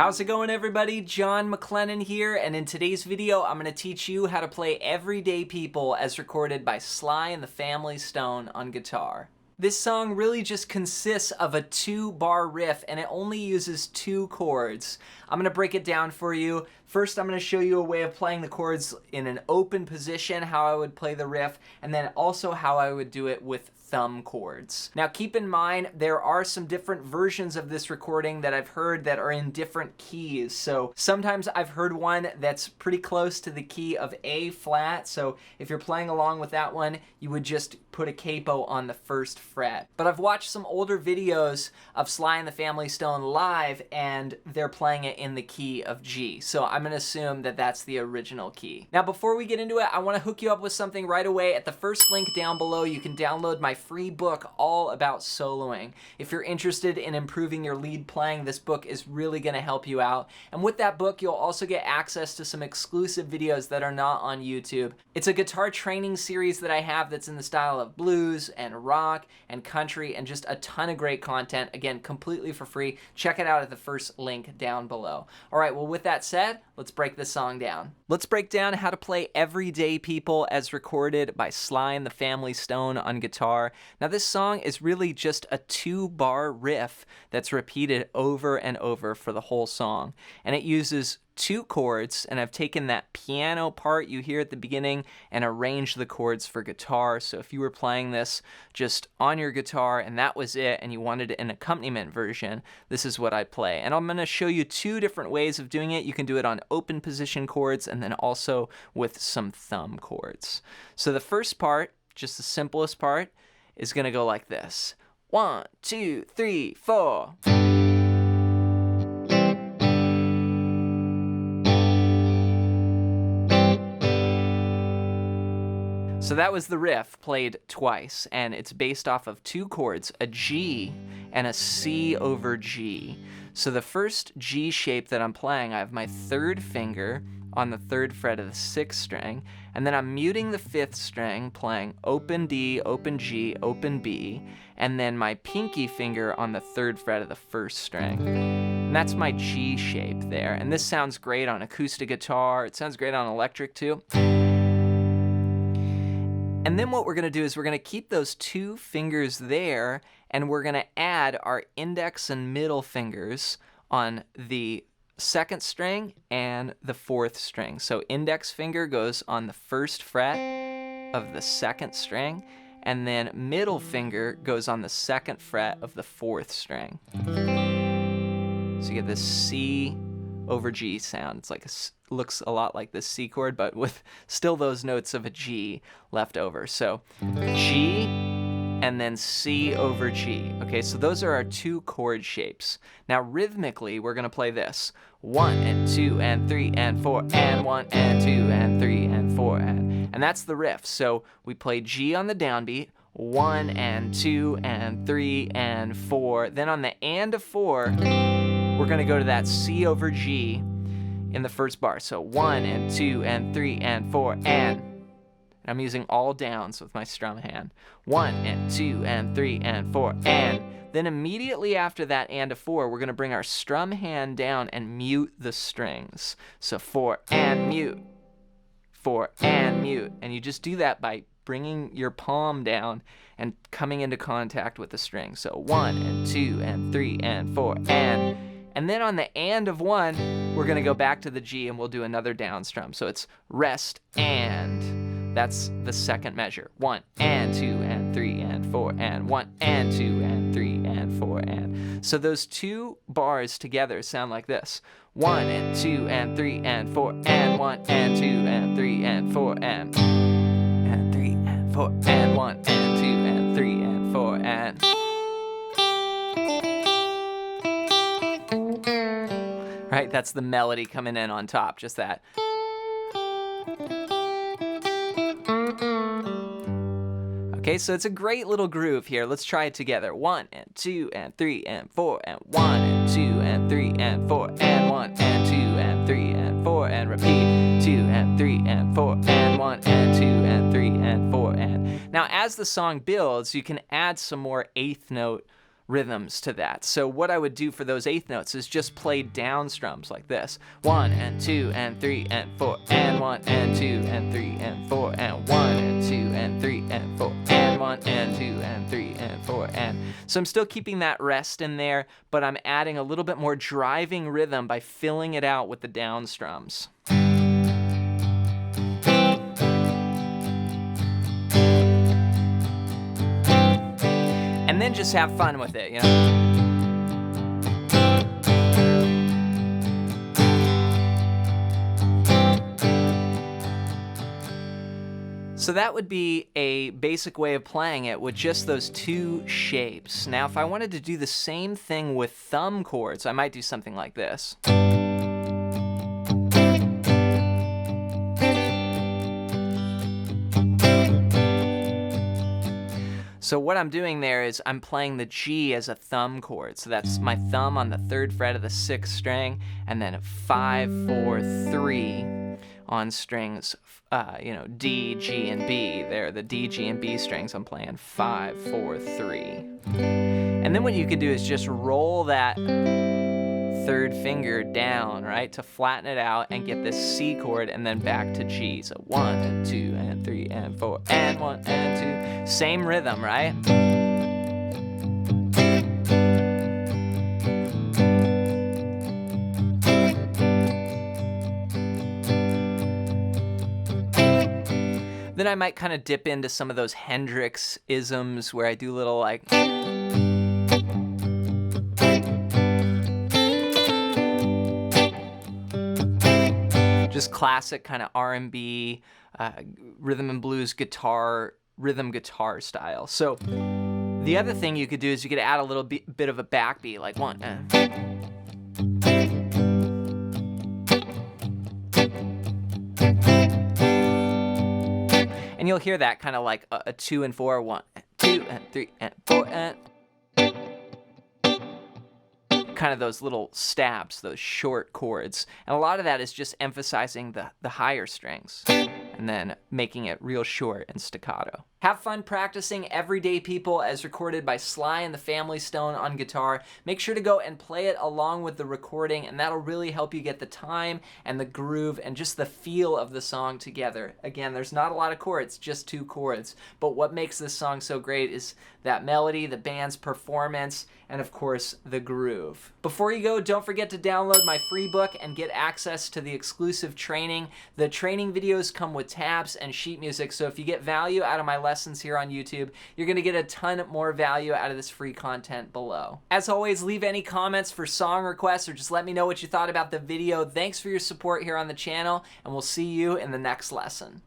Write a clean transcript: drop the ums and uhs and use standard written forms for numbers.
How's it going, everybody? John MacLennan here, and in today's video I'm going to teach you how to play Everyday People as recorded by Sly and the Family Stone on guitar. This song really just consists of a 2-bar riff, and it only uses 2 chords. I'm going to break it down for you. First, I'm going to show you a way of playing the chords in an open position, how I would play the riff, and then also how I would do it with thumb chords. Now keep in mind, there are some different versions of this recording that I've heard that are in different keys. So sometimes I've heard one that's pretty close to the key of A flat. So if you're playing along with that one, you would just put a capo on the 1st fret. But I've watched some older videos of Sly and the Family Stone live, and they're playing it in the key of G. So I'm going to assume that that's the original key. Now before we get into it, I want to hook you up with something right away. At the first link down below, you can download my free book all about soloing. If you're interested in improving your lead playing, this book is really going to help you out. And with that book, you'll also get access to some exclusive videos that are not on YouTube. It's a guitar training series that I have that's in the style of blues and rock and country and just a ton of great content. Again, completely for free. Check it out at the first link down below. All right, well, with that said, let's break this song down. Let's break down how to play Everyday People as recorded by Sly and the Family Stone on guitar. Now this song is really just a 2-bar riff that's repeated over and over for the whole song. And it uses 2 chords, and I've taken that piano part you hear at the beginning and arranged the chords for guitar. So if you were playing this just on your guitar and that was it, and you wanted an accompaniment version, this is what I'd play. And I'm going to show you 2 different ways of doing it. You can do it on open position chords and then also with some thumb chords. So the first part, just the simplest part, is going to go like this. 1, 2, 3, 4. So that was the riff played twice, and it's based off of 2 chords, a G and a C over G. So the first G shape that I'm playing, I have my 3rd finger on the 3rd fret of the 6th string, and then I'm muting the 5th string, playing open D, open G, open B, and then my pinky finger on the 3rd fret of the 1st string. And that's my G shape there. And this sounds great on acoustic guitar. It sounds great on electric too. And then what we're going to do is we're going to keep those 2 fingers there, and we're going to add our index and middle fingers on the 2nd string and the 4th string. So index finger goes on the 1st fret of the 2nd string, and then middle finger goes on the 2nd fret of the 4th string. So you get this C over G sound. It's like looks a lot like this C chord, but with still those notes of a G left over. So G and then C over G. Okay, so those are our 2 chord shapes. Now rhythmically, we're going to play this. 1 and 2 and 3 and 4 and 1 and 2 and 3 and 4 and that's the riff. So we play G on the downbeat, 1 and 2 and 3 and 4. Then on the and of 4, we're going to go to that C over G in the first bar. So 1 and 2 and 3 and 4 and I'm using all downs with my strum hand. 1 and 2 and 3 and 4 and then immediately after that and of 4, we're going to bring our strum hand down and mute the strings. So 4 and mute, 4 and mute. And you just do that by bringing your palm down and coming into contact with the string. So 1 and 2 and 3 and 4 and then on the and of 1, we're going to go back to the G and we'll do another down strum. So it's rest and. That's the 2nd measure. 1 and 2 and 3 and 4 and 1 and 2 and 3 and 4 and. So those 2 bars together sound like this. 1 and 2 and 3 and 4 and 1 and 2 and 3 and 4 and 3 and 4 and 1 and 2 and 3 and 4 and. Right, that's the melody coming in on top, just that. Okay, so it's a great little groove here. Let's try it together. 1 and 2 and 3 and 4 and 1 and 2 and 3 and 4 and 1 and 2 and 3 and 4 and repeat. 2 and 3 and 4 and 1 and 2 and 3 and 4 and. Now as the song builds, you can add some more 8th note rhythms to that. So what I would do for those eighth notes is just play down strums like this. 1 and 2 and 3 and 4 and 1 and 2 and 3 and 4 and 1 and 2 and 3 and 4 and 1 and 2 and 3 and 4 and so I'm still keeping that rest in there, but I'm adding a little bit more driving rhythm by filling it out with the down strums. And then just have fun with it, you know? So that would be a basic way of playing it with just those two shapes. Now, if I wanted to do the same thing with thumb chords, I might do something like this. So what I'm doing there is I'm playing the G as a thumb chord. So that's my thumb on the 3rd fret of the 6th string, and then 5, 4, 3 on strings, you know, D, G, and B. They're the D, G, and B strings. I'm playing 5, 4, 3. And then what you can do is just roll that 3rd finger down, right, to flatten it out and get this C chord and then back to G. So 1 and 2 and 3 and 4 and 1 and 2. Same rhythm, right? Then I might kind of dip into some of those Hendrix isms where I do little like... just classic kind of R&B, rhythm and blues guitar, rhythm guitar style. So the other thing you could do is you could add a little bit of a backbeat, like 1. And you'll hear that kind of like a 2 and 4, 1, 2 and 3 and 4 and kind of those little stabs, those short chords. And a lot of that is just emphasizing the higher strings and then making it real short and staccato. Have fun practicing Everyday People as recorded by Sly and the Family Stone on guitar. Make sure to go and play it along with the recording, and that'll really help you get the time and the groove and just the feel of the song together. Again, there's not a lot of chords, just 2 chords, but what makes this song so great is that melody, the band's performance, and of course, the groove. Before you go, don't forget to download my free book and get access to the exclusive training. The training videos come with tabs and sheet music, so if you get value out of my lessons here on YouTube, you're gonna get a ton more value out of this free content below. As always, leave any comments for song requests or just let me know what you thought about the video. Thanks for your support here on the channel, and we'll see you in the next lesson.